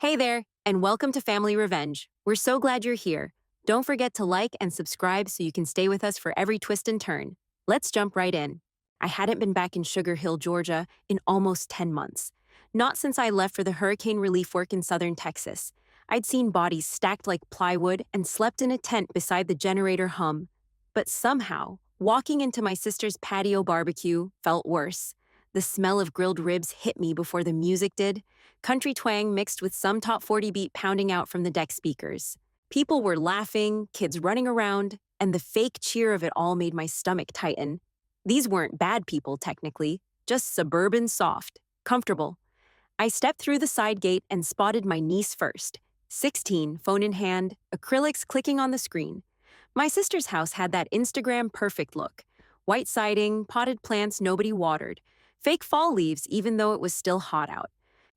Hey there, and welcome to Family Revenge. We're so glad you're here. Don't forget to like and subscribe so you can stay with us for every twist and turn. Let's jump right in. I hadn't been back in Sugar Hill, Georgia in almost 10 months. Not since I left for the hurricane relief work in southern Texas. I'd seen bodies stacked like plywood and slept in a tent beside the generator hum. But somehow, walking into my sister's patio barbecue felt worse. The smell of grilled ribs hit me before the music did, country twang mixed with some top 40 beat pounding out from the deck speakers. People were laughing, kids running around, and the fake cheer of it all made my stomach tighten. These weren't bad people, technically, just suburban soft, comfortable. I stepped through the side gate and spotted my niece first. 16, phone in hand, acrylics clicking on the screen. My sister's house had that Instagram perfect look: white siding, potted plants nobody watered, fake fall leaves even though it was still hot out.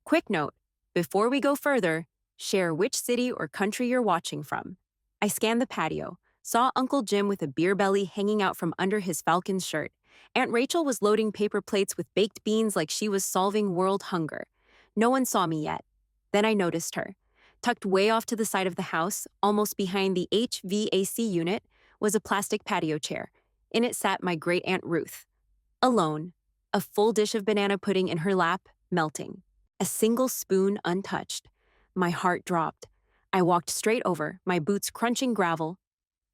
Quick note: before we go further, share which city or country you're watching from. I scanned the patio, saw Uncle Jim with a beer belly hanging out from under his Falcons shirt. Aunt Rachel was loading paper plates with baked beans like she was solving world hunger. No one saw me yet. Then I noticed her. Tucked way off to the side of the house, almost behind the HVAC unit, was a plastic patio chair. In it sat my great Aunt Ruth. Alone, a full dish of banana pudding in her lap, melting. A single spoon untouched. My heart dropped. I walked straight over, my boots crunching gravel.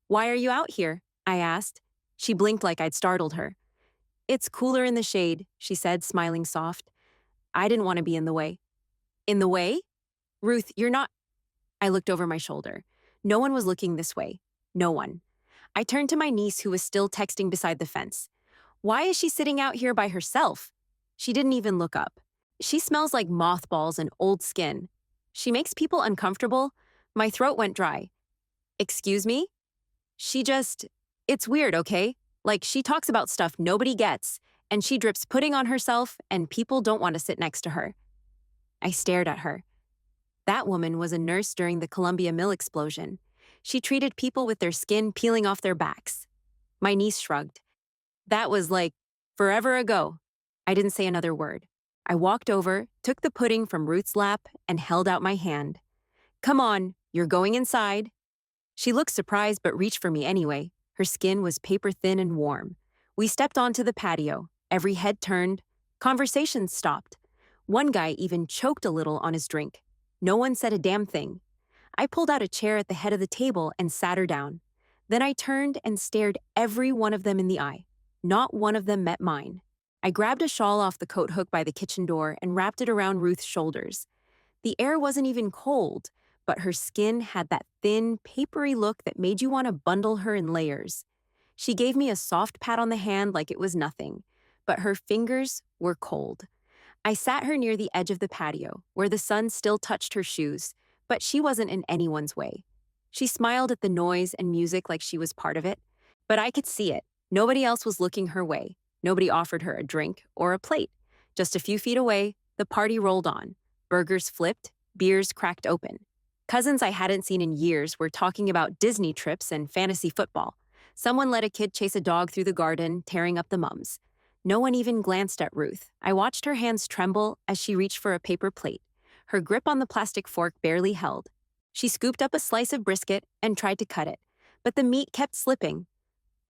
"Why are you out here?" I asked. She blinked like I'd startled her. "It's cooler in the shade," she said, smiling soft. I didn't want to be in the way. "In the way? Ruth, you're not—" I looked over my shoulder. No one was looking this way. No one. I turned to my niece, who was still texting beside the fence. "Why is she sitting out here by herself?" She didn't even look up. "She smells like mothballs and old skin. She makes people uncomfortable." My throat went dry. "Excuse me?" She just, it's weird, okay? Like, she talks about stuff nobody gets, and she drips pudding on herself, and people don't want to sit next to her. I stared at her. That woman was a nurse during the Columbia Mill explosion. She treated people with their skin peeling off their backs. My niece shrugged. "That was like forever ago." I didn't say another word. I walked over, took the pudding from Ruth's lap, and held out my hand. "Come on, you're going inside." She looked surprised but reached for me anyway. Her skin was paper thin and warm. We stepped onto the patio. Every head turned. Conversations stopped. One guy even choked a little on his drink. No one said a damn thing. I pulled out a chair at the head of the table and sat her down. Then I turned and stared every one of them in the eye. Not one of them met mine. I grabbed a shawl off the coat hook by the kitchen door and wrapped it around Ruth's shoulders. The air wasn't even cold, but her skin had that thin, papery look that made you want to bundle her in layers. She gave me a soft pat on the hand like it was nothing, but her fingers were cold. I sat her near the edge of the patio, where the sun still touched her shoes, but she wasn't in anyone's way. She smiled at the noise and music like she was part of it, but I could see it. Nobody else was looking her way. Nobody offered her a drink or a plate. Just a few feet away, the party rolled on. Burgers flipped, beers cracked open. Cousins I hadn't seen in years were talking about Disney trips and fantasy football. Someone let a kid chase a dog through the garden, tearing up the mums. No one even glanced at Ruth. I watched her hands tremble as she reached for a paper plate. Her grip on the plastic fork barely held. She scooped up a slice of brisket and tried to cut it, but the meat kept slipping.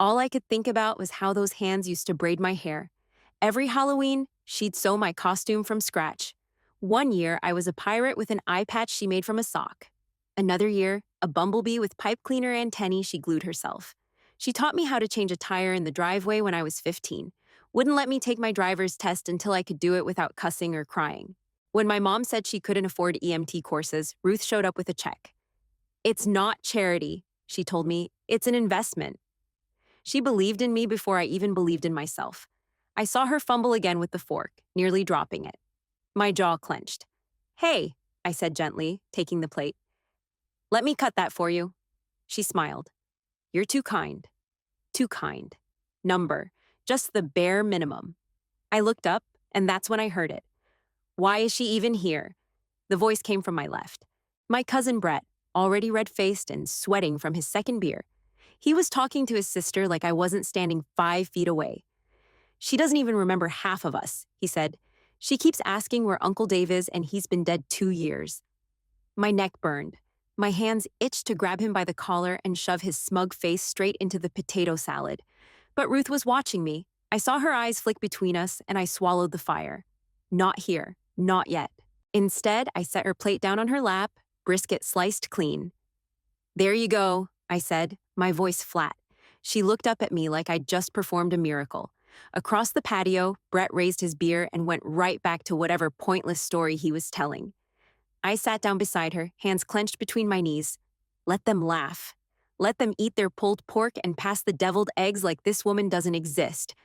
All I could think about was how those hands used to braid my hair. Every Halloween, she'd sew my costume from scratch. One year, I was a pirate with an eye patch she made from a sock. Another year, a bumblebee with pipe cleaner antennae she glued herself. She taught me how to change a tire in the driveway when I was 15. Wouldn't let me take my driver's test until I could do it without cussing or crying. When my mom said she couldn't afford EMT courses, Ruth showed up with a check. "It's not charity," she told me. "It's an investment." She believed in me before I even believed in myself. I saw her fumble again with the fork, nearly dropping it. My jaw clenched. "Hey," I said gently, taking the plate. "Let me cut that for you." She smiled. "You're too kind." Too kind. Number. Just the bare minimum. I looked up, and that's when I heard it. "Why is she even here?" The voice came from my left. My cousin Brett, already red-faced and sweating from his second beer. He was talking to his sister like I wasn't standing 5 feet away. "She doesn't even remember half of us," he said. "She keeps asking where Uncle Dave is, and he's been dead 2 years." My neck burned. My hands itched to grab him by the collar and shove his smug face straight into the potato salad. But Ruth was watching me. I saw her eyes flick between us, and I swallowed the fire. Not here. Not yet. Instead, I set her plate down on her lap, brisket sliced clean. "There you go," I said, my voice flat. She looked up at me like I'd just performed a miracle. Across the patio, Brett raised his beer and went right back to whatever pointless story he was telling. I sat down beside her, hands clenched between my knees. Let them laugh. Let them eat their pulled pork and pass the deviled eggs like this woman doesn't exist.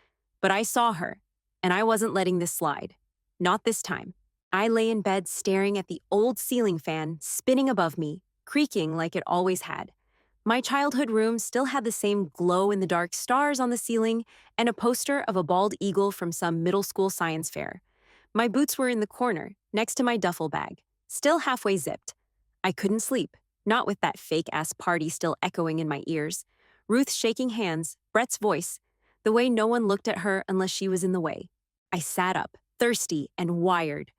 But I saw her, and I wasn't letting this slide. Not this time. I lay in bed staring at the old ceiling fan spinning above me, creaking like it always had. My childhood room still had the same glow-in-the-dark stars on the ceiling and a poster of a bald eagle from some middle school science fair. My boots were in the corner, next to my duffel bag, still halfway zipped. I couldn't sleep, not with that fake-ass party still echoing in my ears. Ruth shaking hands, Brett's voice, the way no one looked at her unless she was in the way. I sat up, thirsty and wired.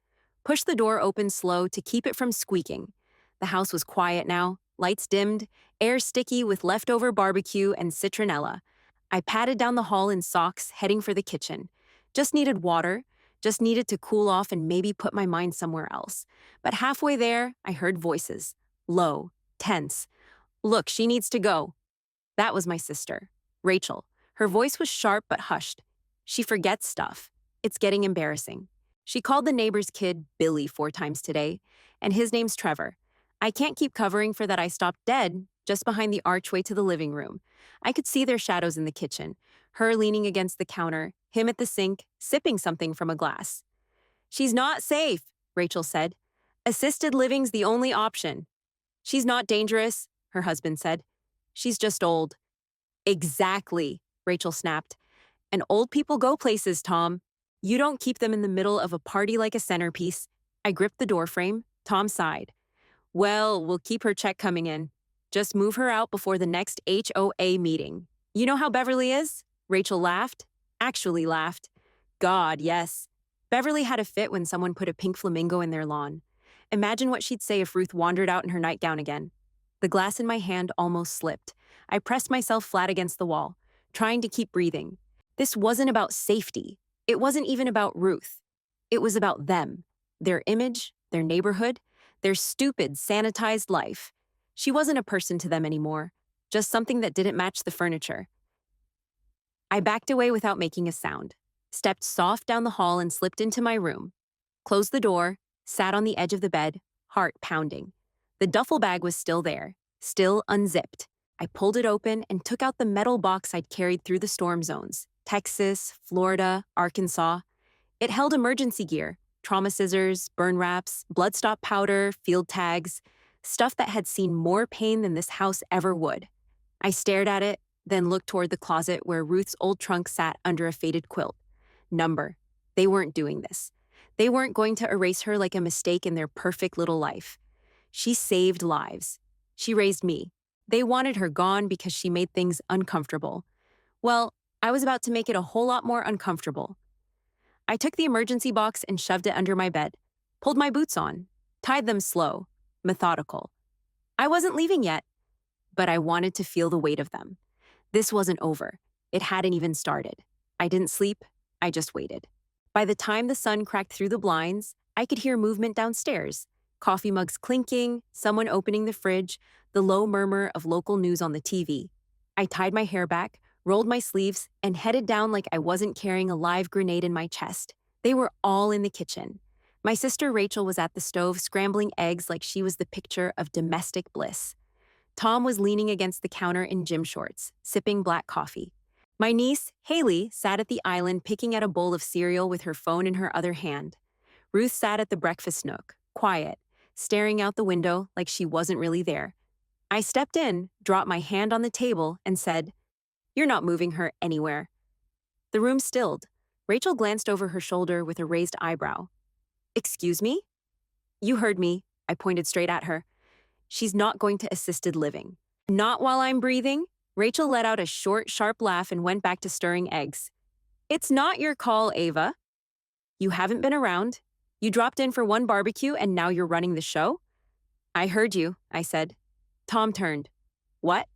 Pushed the door open slow to keep it from squeaking. The house was quiet now, lights dimmed, air sticky with leftover barbecue and citronella. I padded down the hall in socks, heading for the kitchen. Just needed water, just needed to cool off and maybe put my mind somewhere else. But halfway there, I heard voices. Low, tense. "Look, she needs to go." That was my sister, Rachel. Her voice was sharp but hushed. She forgets stuff. It's getting embarrassing. She called the neighbor's kid Billy 4 times today, and his name's Trevor. I can't keep covering for that I stopped dead just behind the archway to the living room. I could see their shadows in the kitchen, her leaning against the counter, him at the sink, sipping something from a glass. "She's not safe," Rachel said. "Assisted living's the only option." "She's not dangerous," her husband said. "She's just old." "Exactly," Rachel snapped. "And old people go places, Tom. You don't keep them in the middle of a party like a centerpiece." I gripped the doorframe. Tom sighed. "Well, we'll keep her check coming in. Just move her out before the next HOA meeting. You know how Beverly is?" Rachel laughed. Actually laughed. God, yes. Beverly had a fit when someone put a pink flamingo in their lawn. Imagine what she'd say if Ruth wandered out in her nightgown again. The glass in my hand almost slipped. I pressed myself flat against the wall, trying to keep breathing. This wasn't about safety. It wasn't even about Ruth. It was about them, their image, their neighborhood, their stupid, sanitized life. She wasn't a person to them anymore, just something that didn't match the furniture. I backed away without making a sound, stepped soft down the hall and slipped into my room, closed the door, sat on the edge of the bed, heart pounding. The duffel bag was still there, still unzipped. I pulled it open and took out the metal box I'd carried through the storm zones, Texas, Florida, Arkansas. It held emergency gear, trauma scissors, burn wraps, blood stop powder, field tags, stuff that had seen more pain than this house ever would. I stared at it, then looked toward the closet where Ruth's old trunk sat under a faded quilt. Number. They weren't doing this. They weren't going to erase her like a mistake in their perfect little life. She saved lives. She raised me. They wanted her gone because she made things uncomfortable. Well, I was about to make it a whole lot more uncomfortable. I took the emergency box and shoved it under my bed, pulled my boots on, tied them slow, methodical. I wasn't leaving yet, but I wanted to feel the weight of them. This wasn't over. It hadn't even started. I didn't sleep. I just waited. By the time the sun cracked through the blinds, I could hear movement downstairs. Coffee mugs clinking, someone opening the fridge, the low murmur of local news on the TV. I tied my hair back, rolled my sleeves, and headed down like I wasn't carrying a live grenade in my chest. They were all in the kitchen. My sister Rachel was at the stove scrambling eggs like she was the picture of domestic bliss. Tom was leaning against the counter in gym shorts, sipping black coffee. My niece, Haley, sat at the island picking at a bowl of cereal with her phone in her other hand. Ruth sat at the breakfast nook, quiet, staring out the window like she wasn't really there. I stepped in, dropped my hand on the table, and said, "You're not moving her anywhere." The room stilled. Rachel glanced over her shoulder with a raised eyebrow. "Excuse me?" "You heard me." I pointed straight at her. "She's not going to assisted living." "Not while I'm breathing?" Rachel let out a short, sharp laugh and went back to stirring eggs. "It's not your call, Ava. You haven't been around. You dropped in for one barbecue and now you're running the show?" I heard you, I said. Tom turned. What?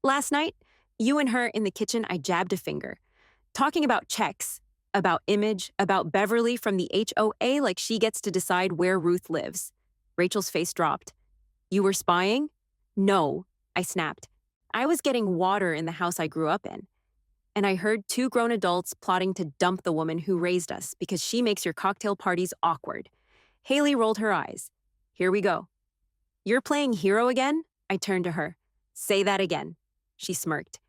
Last night? You and her in the kitchen, I jabbed a finger. Talking about checks, about image, about Beverly from the HOA like she gets to decide where Ruth lives. Rachel's face dropped. You were spying? No, I snapped. I was getting water in the house I grew up in. And I heard two grown adults plotting to dump the woman who raised us because she makes your cocktail parties awkward. Haley rolled her eyes. Here we go. You're playing hero again? I turned to her. Say that again. She smirked.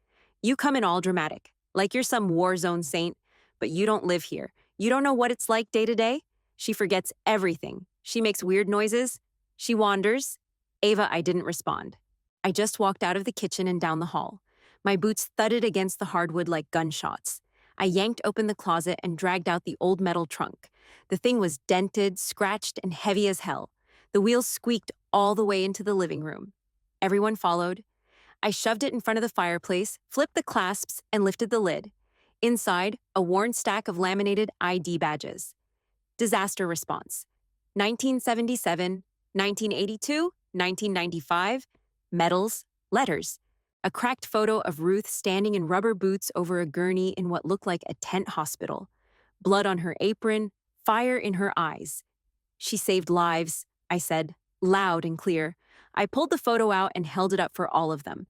You come in all dramatic, like you're some war zone saint, but you don't live here. You don't know what it's like day to day? She forgets everything. She makes weird noises. She wanders. Ava, I didn't respond. I just walked out of the kitchen and down the hall. My boots thudded against the hardwood like gunshots. I yanked open the closet and dragged out the old metal trunk. The thing was dented, scratched, and heavy as hell. The wheels squeaked all the way into the living room. Everyone followed. I shoved it in front of the fireplace, flipped the clasps, and lifted the lid. Inside, a worn stack of laminated ID badges. Disaster response. 1977, 1982, 1995, medals, letters. A cracked photo of Ruth standing in rubber boots over a gurney in what looked like a tent hospital. Blood on her apron, fire in her eyes. She saved lives, I said, loud and clear. I pulled the photo out and held it up for all of them.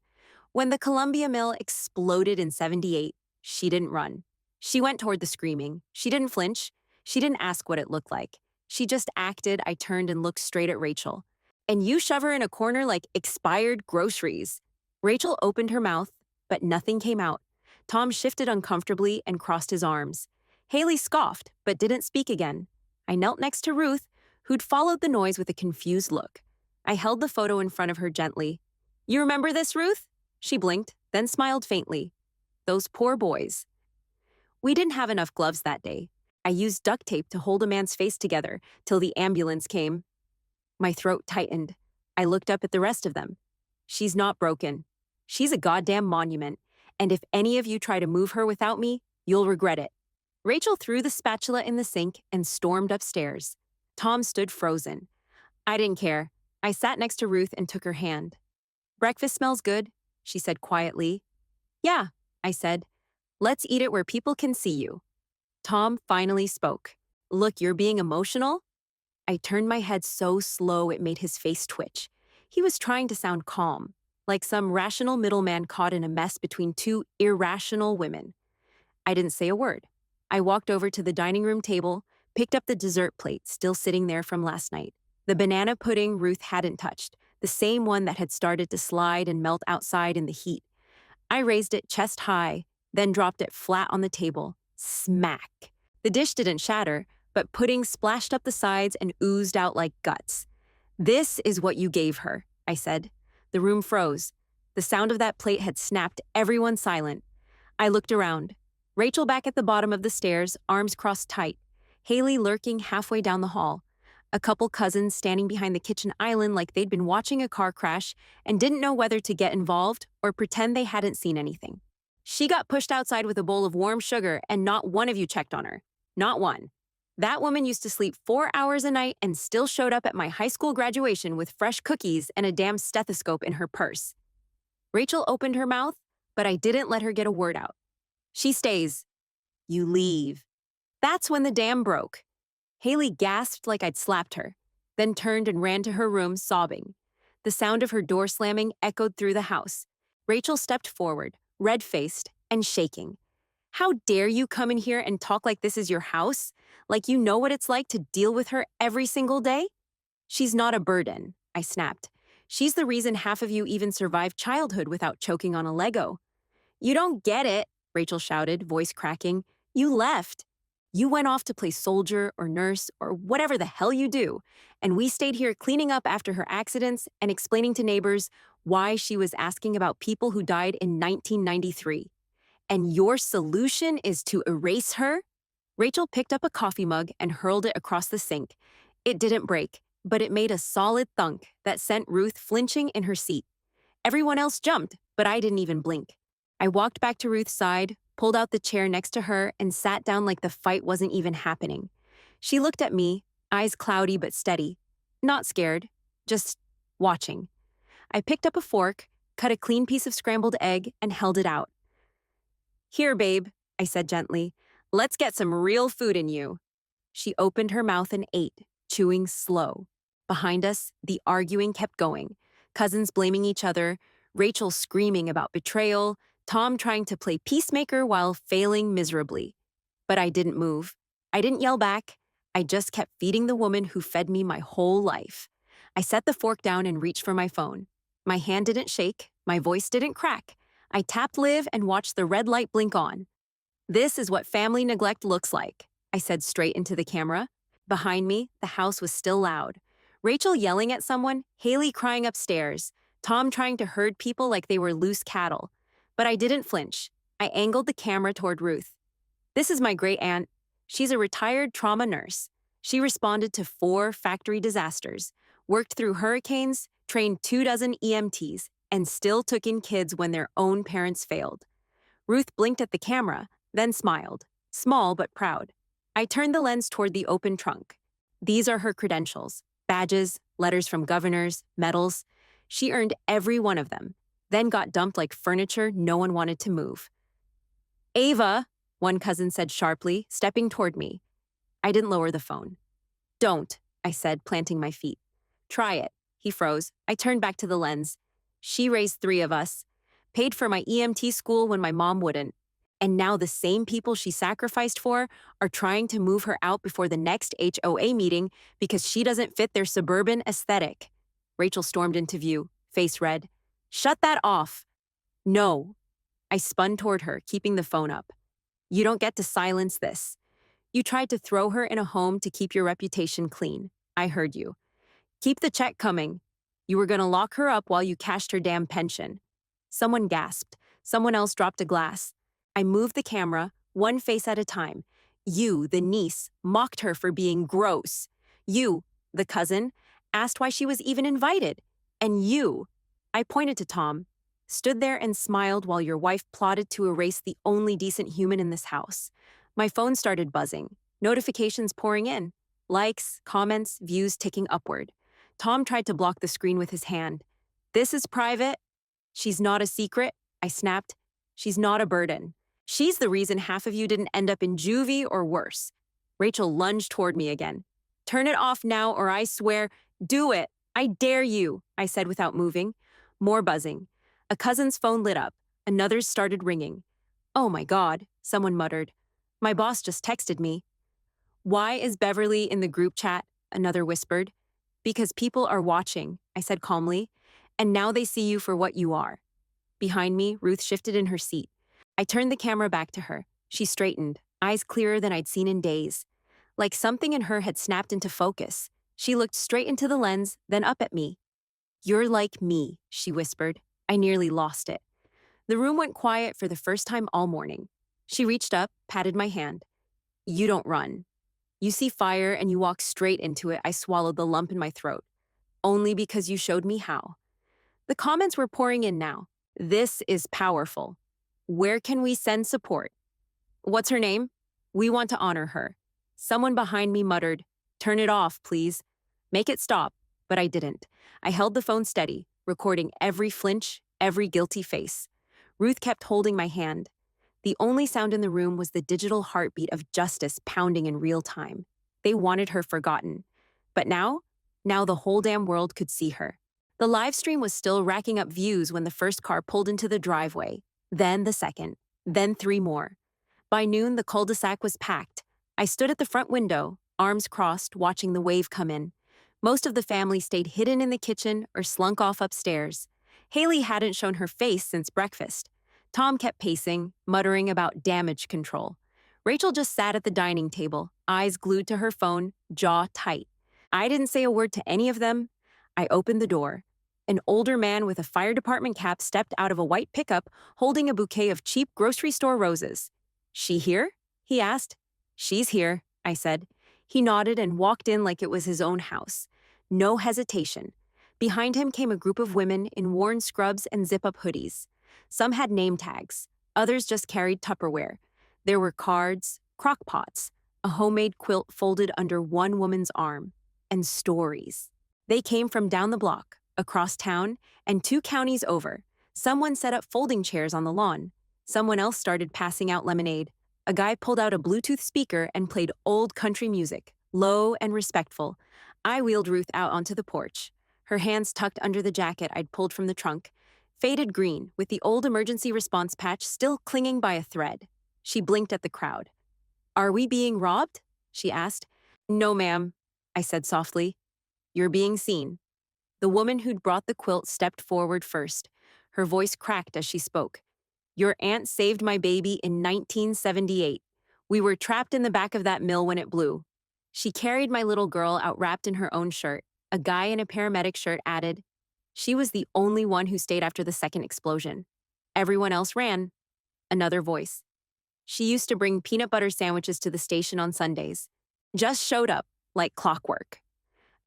When the Columbia Mill exploded in '78, she didn't run. She went toward the screaming. She didn't flinch. She didn't ask what it looked like. She just acted. I turned and looked straight at Rachel. And you shove her in a corner like expired groceries. Rachel opened her mouth, but nothing came out. Tom shifted uncomfortably and crossed his arms. Haley scoffed, but didn't speak again. I knelt next to Ruth, who'd followed the noise with a confused look. I held the photo in front of her gently. You remember this, Ruth? She blinked, then smiled faintly. Those poor boys. We didn't have enough gloves that day. I used duct tape to hold a man's face together till the ambulance came. My throat tightened. I looked up at the rest of them. She's not broken. She's a goddamn monument, and if any of you try to move her without me, you'll regret it. Rachel threw the spatula in the sink and stormed upstairs. Tom stood frozen. I didn't care. I sat next to Ruth and took her hand. Breakfast smells good, she said quietly. Yeah, I said. Let's eat it where people can see you. Tom finally spoke. Look, you're being emotional? I turned my head so slow it made his face twitch. He was trying to sound calm, like some rational middleman caught in a mess between two irrational women. I didn't say a word. I walked over to the dining room table, picked up the dessert plate still sitting there from last night. The banana pudding Ruth hadn't touched, the same one that had started to slide and melt outside in the heat. I raised it chest high, then dropped it flat on the table. Smack. The dish didn't shatter, but pudding splashed up the sides and oozed out like guts. This is what you gave her, I said. The room froze. The sound of that plate had snapped everyone silent. I looked around. Rachel back at the bottom of the stairs, arms crossed tight. Haley lurking halfway down the hall. A couple cousins standing behind the kitchen island like they'd been watching a car crash and didn't know whether to get involved or pretend they hadn't seen anything. She got pushed outside with a bowl of warm sugar and not one of you checked on her. Not one. That woman used to sleep 4 hours a night and still showed up at my high school graduation with fresh cookies and a damn stethoscope in her purse. Rachel opened her mouth, but I didn't let her get a word out. She stays. You leave. That's when the dam broke. Haley gasped like I'd slapped her, then turned and ran to her room, sobbing. The sound of her door slamming echoed through the house. Rachel stepped forward, red-faced and shaking. How dare you come in here and talk like this is your house? Like you know what it's like to deal with her every single day? She's not a burden, I snapped. She's the reason half of you even survived childhood without choking on a Lego. You don't get it, Rachel shouted, voice cracking. You left. You went off to play soldier or nurse or whatever the hell you do, and we stayed here cleaning up after her accidents and explaining to neighbors why she was asking about people who died in 1993. And your solution is to erase her? Rachel picked up a coffee mug and hurled it across the sink. It didn't break, but it made a solid thunk that sent Ruth flinching in her seat. Everyone else jumped, but I didn't even blink. I walked back to Ruth's side, pulled out the chair next to her, and sat down like the fight wasn't even happening. She looked at me, eyes cloudy but steady. Not scared, just watching. I picked up a fork, cut a clean piece of scrambled egg, and held it out. Here, babe, I said gently. Let's get some real food in you. She opened her mouth and ate, chewing slow. Behind us, the arguing kept going, cousins blaming each other, Rachel screaming about betrayal, Tom trying to play peacemaker while failing miserably. But I didn't move. I didn't yell back. I just kept feeding the woman who fed me my whole life. I set the fork down and reached for my phone. My hand didn't shake, my voice didn't crack. I tapped Liv and watched the red light blink on. This is what family neglect looks like, I said straight into the camera. Behind me, the house was still loud. Rachel yelling at someone, Haley crying upstairs, Tom trying to herd people like they were loose cattle. But I didn't flinch. I angled the camera toward Ruth. This is my great aunt. She's a retired trauma nurse. She responded to 4 factory disasters, worked through hurricanes, trained 24 EMTs, and still took in kids when their own parents failed. Ruth blinked at the camera, then smiled, small but proud. I turned the lens toward the open trunk. These are her credentials, badges, letters from governors, medals. She earned every one of them, then got dumped like furniture no one wanted to move. Ava, one cousin said sharply, stepping toward me. I didn't lower the phone. Don't, I said, planting my feet. Try it. He froze. I turned back to the lens. She raised 3 of us, paid for my EMT school when my mom wouldn't. And now the same people she sacrificed for are trying to move her out before the next HOA meeting because she doesn't fit their suburban aesthetic. Rachel stormed into view, face red. Shut that off. No. I spun toward her, keeping the phone up. You don't get to silence this. You tried to throw her in a home to keep your reputation clean. I heard you. Keep the check coming. You were going to lock her up while you cashed her damn pension. Someone gasped. Someone else dropped a glass. I moved the camera, one face at a time. You, the niece, mocked her for being gross. You, the cousin, asked why she was even invited. And you, I pointed to Tom, stood there and smiled while your wife plotted to erase the only decent human in this house. My phone started buzzing, notifications pouring in, likes, comments, views ticking upward. Tom tried to block the screen with his hand. This is private. She's not a secret, I snapped. She's not a burden. She's the reason half of you didn't end up in juvie or worse. Rachel lunged toward me again. Turn it off now or I swear, do it. I dare you, I said without moving. More buzzing. A cousin's phone lit up. Another's started ringing. Oh my God, someone muttered. My boss just texted me. Why is Beverly in the group chat? Another whispered. Because people are watching, I said calmly, and now they see you for what you are. Behind me, Ruth shifted in her seat. I turned the camera back to her. She straightened, eyes clearer than I'd seen in days. Like something in her had snapped into focus. She looked straight into the lens, then up at me. You're like me, she whispered. I nearly lost it. The room went quiet for the first time all morning. She reached up, patted my hand. You don't run. You see fire and you walk straight into it. I swallowed the lump in my throat. Only because you showed me how. The comments were pouring in now. This is powerful. Where can we send support? What's her name? We want to honor her. Someone behind me muttered, turn it off, please. Make it stop. But I didn't. I held the phone steady, recording every flinch, every guilty face. Ruth kept holding my hand. The only sound in the room was the digital heartbeat of justice pounding in real time. They wanted her forgotten. But now the whole damn world could see her. The live stream was still racking up views when the first car pulled into the driveway, then the second, then 3 more. By noon, the cul-de-sac was packed. I stood at the front window, arms crossed, watching the wave come in. Most of the family stayed hidden in the kitchen or slunk off upstairs. Haley hadn't shown her face since breakfast. Tom kept pacing, muttering about damage control. Rachel just sat at the dining table, eyes glued to her phone, jaw tight. I didn't say a word to any of them. I opened the door. An older man with a fire department cap stepped out of a white pickup, holding a bouquet of cheap grocery store roses. She here? He asked. She's here, I said. He nodded and walked in like it was his own house. No hesitation. Behind him came a group of women in worn scrubs and zip-up hoodies. Some had name tags. Others just carried Tupperware. There were cards, crock pots, a homemade quilt folded under one woman's arm, and stories. They came from down the block, Across town, and 2 counties over, someone set up folding chairs on the lawn. Someone else started passing out lemonade. A guy pulled out a Bluetooth speaker and played old country music, low and respectful. I wheeled Ruth out onto the porch, her hands tucked under the jacket I'd pulled from the trunk, faded green with the old emergency response patch still clinging by a thread. She blinked at the crowd. "Are we being robbed?" she asked. "No, ma'am," I said softly. "You're being seen." The woman who'd brought the quilt stepped forward first. Her voice cracked as she spoke. "Your aunt saved my baby in 1978. We were trapped in the back of that mill when it blew." She carried my little girl out wrapped in her own shirt. A guy in a paramedic shirt added, "She was the only one who stayed after the second explosion. Everyone else ran." Another voice. "She used to bring peanut butter sandwiches to the station on Sundays. Just showed up, like clockwork."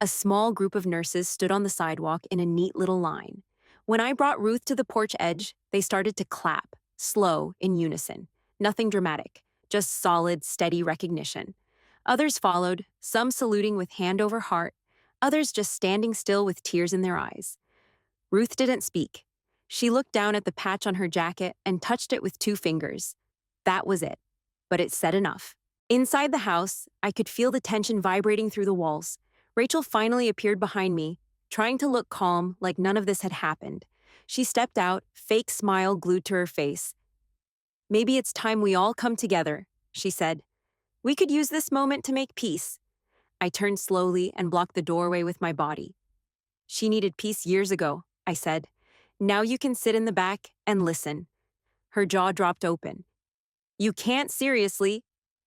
A small group of nurses stood on the sidewalk in a neat little line. When I brought Ruth to the porch edge, they started to clap, slow, in unison. Nothing dramatic, just solid, steady recognition. Others followed, some saluting with hand over heart, others just standing still with tears in their eyes. Ruth didn't speak. She looked down at the patch on her jacket and touched it with 2 fingers. That was it. But it said enough. Inside the house, I could feel the tension vibrating through the walls. Rachel finally appeared behind me, trying to look calm, like none of this had happened. She stepped out, fake smile glued to her face. "Maybe it's time we all come together," she said. "We could use this moment to make peace." I turned slowly and blocked the doorway with my body. "She needed peace years ago," I said. "Now you can sit in the back and listen." Her jaw dropped open. "You can't seriously."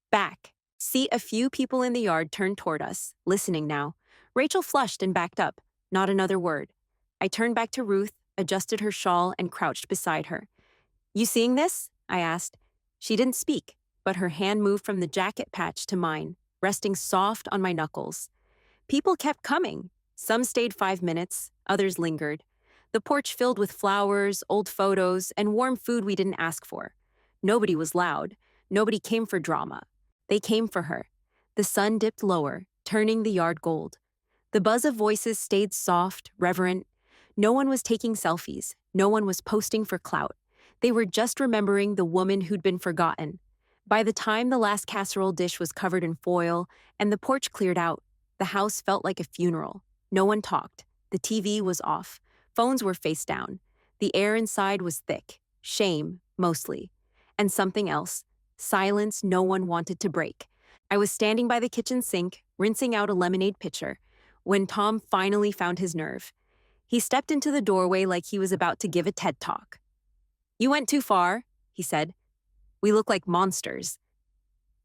Back. See, a few people in the yard turned toward us, listening now. Rachel flushed and backed up. Not another word. I turned back to Ruth, adjusted her shawl, and crouched beside her. "You seeing this?" I asked. She didn't speak, but her hand moved from the jacket patch to mine, resting soft on my knuckles. People kept coming. Some stayed 5 minutes, others lingered. The porch filled with flowers, old photos, and warm food we didn't ask for. Nobody was loud. Nobody came for drama. They came for her. The sun dipped lower, turning the yard gold. The buzz of voices stayed soft, reverent. No one was taking selfies. No one was posting for clout. They were just remembering the woman who'd been forgotten. By the time the last casserole dish was covered in foil and the porch cleared out, the house felt like a funeral. No one talked. The TV was off. Phones were face down. The air inside was thick. Shame, mostly. And something else. Silence no one wanted to break. I was standing by the kitchen sink, rinsing out a lemonade pitcher, when Tom finally found his nerve. He stepped into the doorway like he was about to give a TED Talk. "You went too far," he said. "We look like monsters."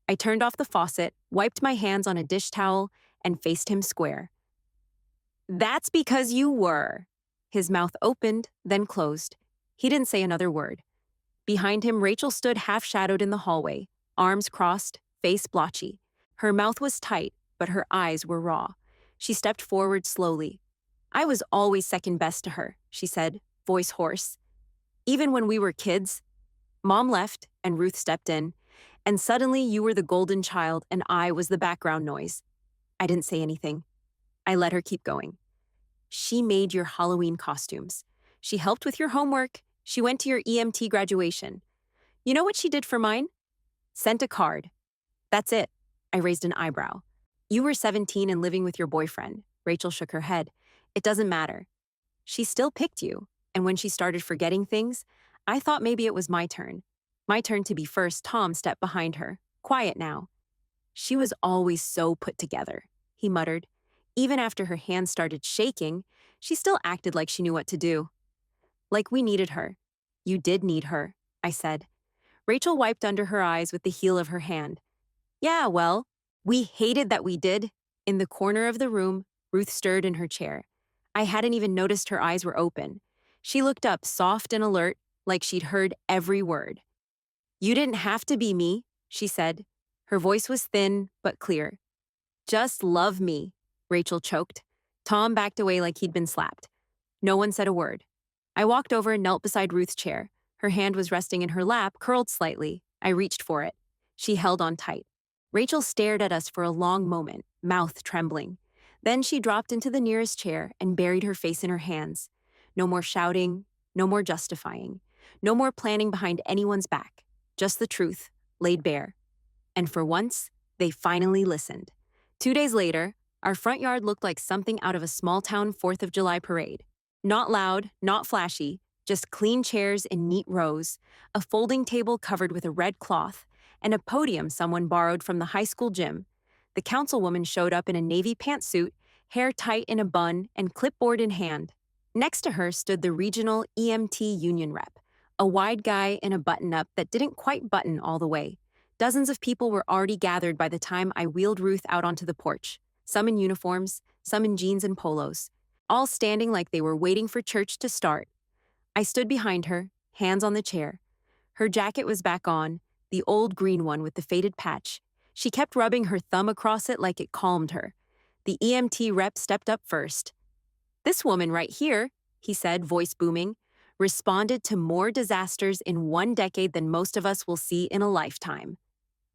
I turned off the faucet, wiped my hands on a dish towel, and faced him square. "That's because you were." His mouth opened, then closed. He didn't say another word. Behind him, Rachel stood half-shadowed in the hallway, arms crossed, face blotchy. Her mouth was tight, but her eyes were raw. She stepped forward slowly. "I was always second best to her," she said, voice hoarse. "Even when we were kids." Mom left, and Ruth stepped in, and suddenly you were the golden child and I was the background noise. I didn't say anything. I let her keep going. "She made your Halloween costumes. She helped with your homework. She went to your EMT graduation. You know what she did for mine? Sent a card." "That's it." I raised an eyebrow. "You were 17 and living with your boyfriend." Rachel shook her head. "It doesn't matter. She still picked you, and when she started forgetting things, I thought maybe it was my turn. My turn to be first." Tom stepped behind her. "Quiet now." "She was always so put together," he muttered. "Even after her hands started shaking, she still acted like she knew what to do." "Like we needed her." "You did need her," I said. Rachel wiped under her eyes with the heel of her hand. "Yeah, well, we hated that we did." In the corner of the room, Ruth stirred in her chair. I hadn't even noticed her eyes were open. She looked up, soft and alert, like she'd heard every word. "You didn't have to be me," she said. Her voice was thin, but clear. "Just love me," Rachel choked. Tom backed away like he'd been slapped. No one said a word. I walked over and knelt beside Ruth's chair. Her hand was resting in her lap, curled slightly. I reached for it. She held on tight. Rachel stared at us for a long moment, mouth trembling. Then she dropped into the nearest chair and buried her face in her hands. No more shouting, no more justifying, no more planning behind anyone's back. Just the truth, laid bare. And for once, they finally listened. 2 days later, our front yard looked like something out of a small-town 4th of July parade. Not loud, not flashy, just clean chairs in neat rows, a folding table covered with a red cloth, and a podium someone borrowed from the high school gym. The councilwoman showed up in a navy pantsuit, hair tight in a bun, and clipboard in hand. Next to her stood the regional EMT union rep, a wide guy in a button-up that didn't quite button all the way. Dozens of people were already gathered by the time I wheeled Ruth out onto the porch, some in uniforms, some in jeans and polos, all standing like they were waiting for church to start. I stood behind her, hands on the chair. Her jacket was back on, the old green one with the faded patch. She kept rubbing her thumb across it like it calmed her. The EMT rep stepped up first. "This woman right here," he said, voice booming, "responded to more disasters in 1 decade than most of us will see in a lifetime."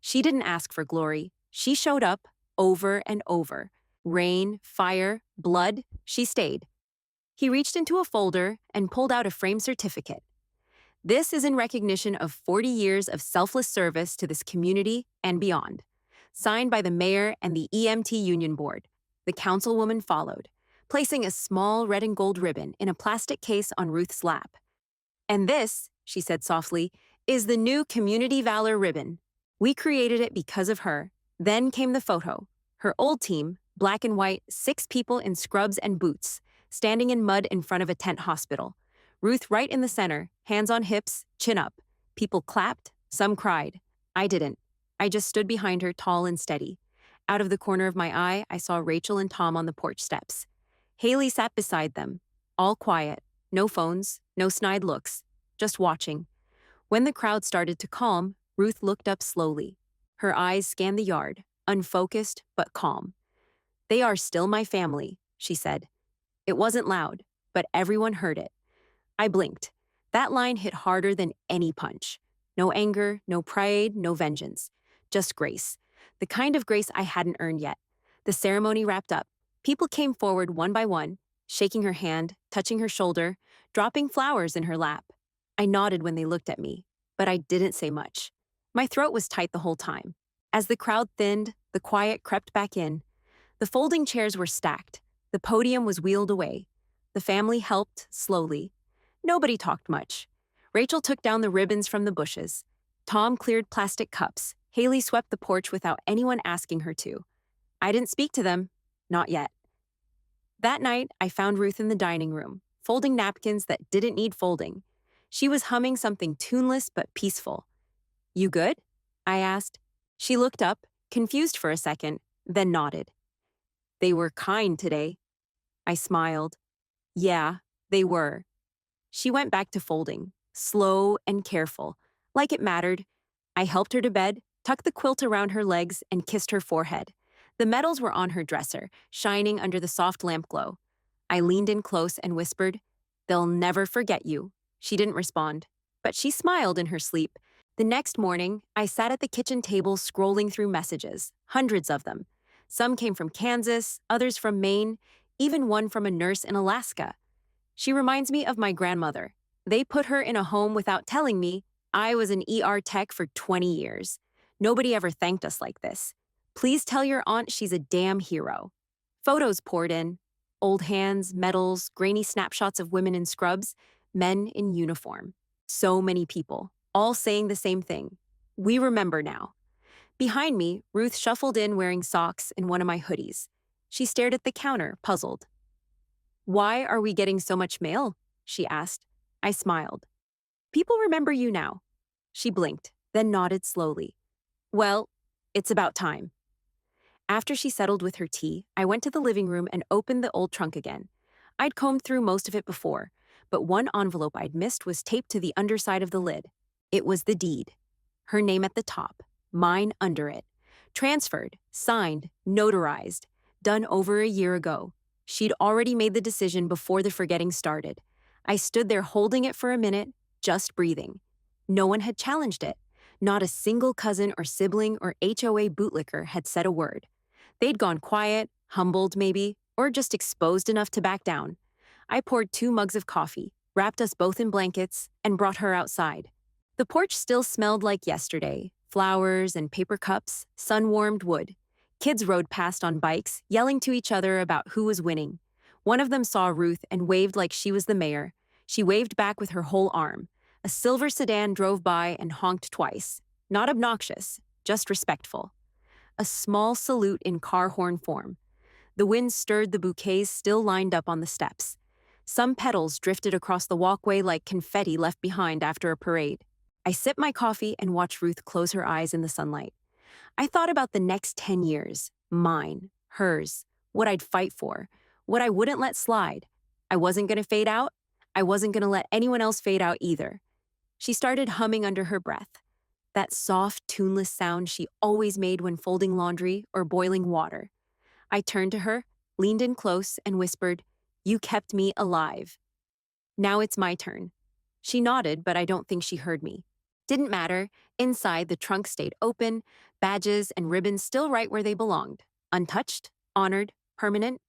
She didn't ask for glory. She showed up, over and over. Rain, fire, blood, she stayed. He reached into a folder and pulled out a framed certificate. "This is in recognition of 40 years of selfless service to this community and beyond." Signed by the mayor and the EMT union board. The councilwoman followed, placing a small red and gold ribbon in a plastic case on Ruth's lap. "And this," she said softly, "is the new Community Valor ribbon. We created it because of her." Then came the photo. Her old team, black and white, 6 people in scrubs and boots, standing in mud in front of a tent hospital. Ruth right in the center, hands on hips, chin up. People clapped, some cried. I didn't. I just stood behind her, tall and steady. Out of the corner of my eye, I saw Rachel and Tom on the porch steps. Haley sat beside them, all quiet, no phones, no snide looks, just watching. When the crowd started to calm, Ruth looked up slowly. Her eyes scanned the yard, unfocused but calm. "They are still my family," she said. It wasn't loud, but everyone heard it. I blinked. That line hit harder than any punch. No anger, no pride, no vengeance. Just grace. The kind of grace I hadn't earned yet. The ceremony wrapped up. People came forward one by one, shaking her hand, touching her shoulder, dropping flowers in her lap. I nodded when they looked at me, but I didn't say much. My throat was tight the whole time. As the crowd thinned, the quiet crept back in. The folding chairs were stacked. The podium was wheeled away. The family helped, slowly. Nobody talked much. Rachel took down the ribbons from the bushes. Tom cleared plastic cups. Haley swept the porch without anyone asking her to. I didn't speak to them. Not yet. That night, I found Ruth in the dining room, folding napkins that didn't need folding. She was humming something tuneless but peaceful. "You good?" I asked. She looked up, confused for a second, then nodded. "They were kind today." I smiled. "Yeah, they were." She went back to folding, slow and careful, like it mattered. I helped her to bed, tucked the quilt around her legs, and kissed her forehead. The medals were on her dresser, shining under the soft lamp glow. I leaned in close and whispered, "They'll never forget you." She didn't respond, but she smiled in her sleep. The next morning, I sat at the kitchen table scrolling through messages, hundreds of them. Some came from Kansas, others from Maine, even one from a nurse in Alaska. She reminds me of my grandmother. They put her in a home without telling me. I was an ER tech for 20 years. Nobody ever thanked us like this. Please tell your aunt she's a damn hero. Photos poured in. Old hands, medals, grainy snapshots of women in scrubs, men in uniform. So many people, all saying the same thing. We remember now. Behind me, Ruth shuffled in wearing socks and one of my hoodies. She stared at the counter, puzzled. "Why are we getting so much mail?" she asked. I smiled. "People remember you now." She blinked, then nodded slowly. "Well, it's about time." After she settled with her tea, I went to the living room and opened the old trunk again. I'd combed through most of it before, but one envelope I'd missed was taped to the underside of the lid. It was the deed. Her name at the top, mine under it. Transferred, signed, notarized, done over a year ago. She'd already made the decision before the forgetting started. I stood there holding it for a minute, just breathing. No one had challenged it. Not a single cousin or sibling or HOA bootlicker had said a word. They'd gone quiet, humbled maybe, or just exposed enough to back down. I poured 2 mugs of coffee, wrapped us both in blankets, and brought her outside. The porch still smelled like yesterday flowers and paper cups, sun warmed wood. Kids rode past on bikes, yelling to each other about who was winning. One of them saw Ruth and waved like she was the mayor. She waved back with her whole arm. A silver sedan drove by and honked twice. Not obnoxious, just respectful. A small salute in car horn form. The wind stirred the bouquets still lined up on the steps. Some petals drifted across the walkway like confetti left behind after a parade. I sipped my coffee and watched Ruth close her eyes in the sunlight. I thought about the next 10 years, mine, hers, what I'd fight for, what I wouldn't let slide. I wasn't going to fade out. I wasn't going to let anyone else fade out either. She started humming under her breath, that soft, tuneless sound she always made when folding laundry or boiling water. I turned to her, leaned in close, and whispered, "You kept me alive. Now it's my turn." She nodded, but I don't think she heard me. Didn't matter. Inside, the trunk stayed open, badges and ribbons still right where they belonged. Untouched, honored, permanent.